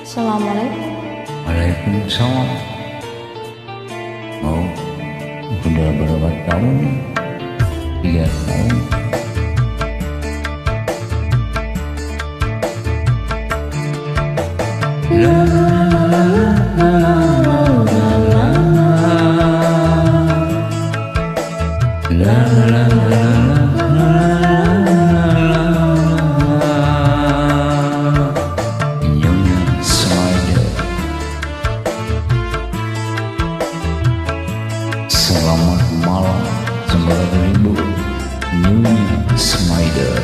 Assalamualaikum. Waalaikumsalam. Oh, udah berapa tahun? 3 tahun. La la la la la la la la Selamat malam 9.000 Nyonya Smider.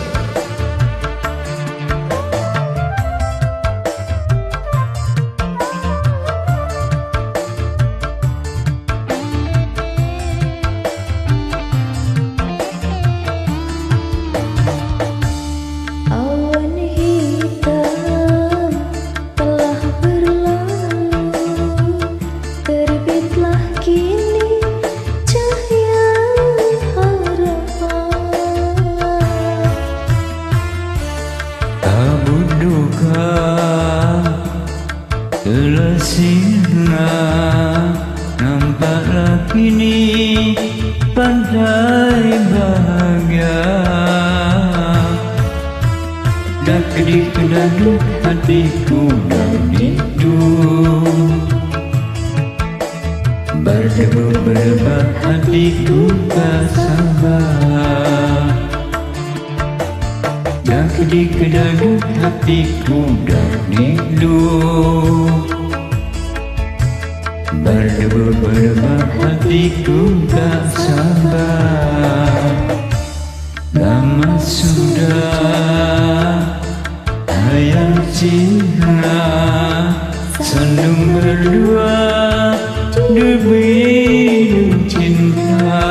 Awan hitam telah berlalu, terbitlah kini cahaya harapan. Kabut duka telah sirna, nampaklah kini pantai bahagia. Dak kedip-kedip hatiku dan rindu, berdebu berdebar hatiku tak sabar. Dak kedip-kedip hatiku dan rindu, berdebu berdebar hatiku tak sabar. Lama sudah hayal cinta, sandung berdua demi cinta.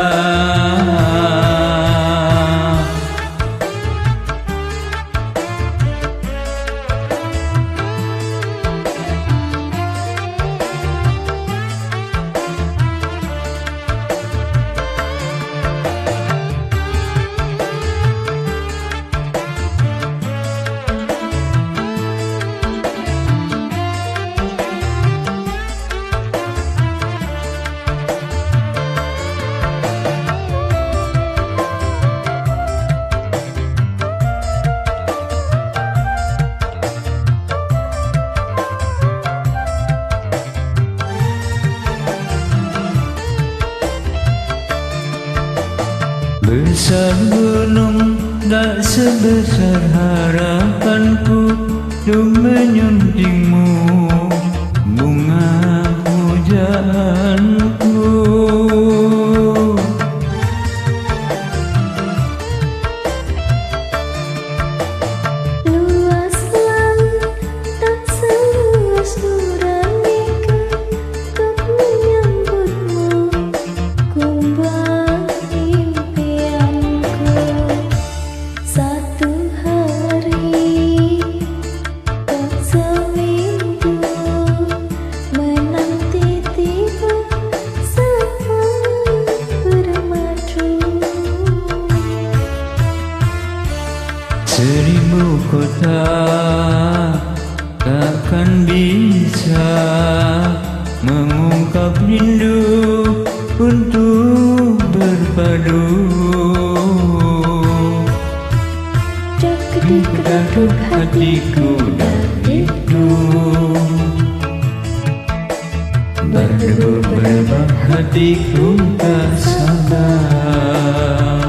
Besar gunung tak sebesar harapanku untuk menyuntingmu bunga pujaanku. Luas langit tak seluas Nuranika untuk menyambutmu, kumbang impianku. Satu hari tak seminggu menanti tiba saat bermadu. 1000 kota takkan bisa mengungkap rindu untuk berpadu. Kedip-kedip hatiku dan rindu, berdebar hatiku tak sabar.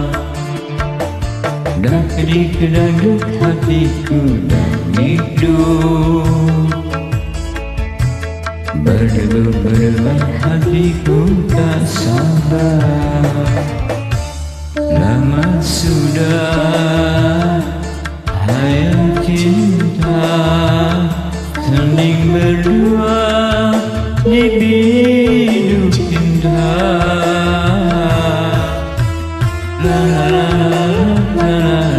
Dan kedip-kedip hatiku dan rindu, berdebar hatiku tak sabar. Lama sudah hayal cinta, saling berdua di bidung cinta. La la la la la la la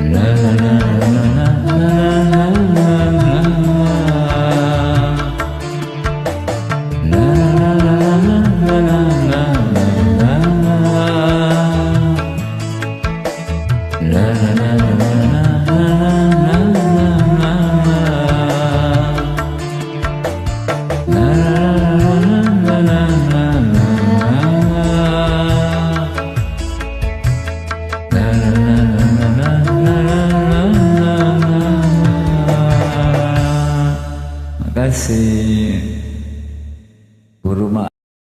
la la la la la la la. La la la la la la la la. La la la la la la. La la la la la la. Terima kasih Guru Mak.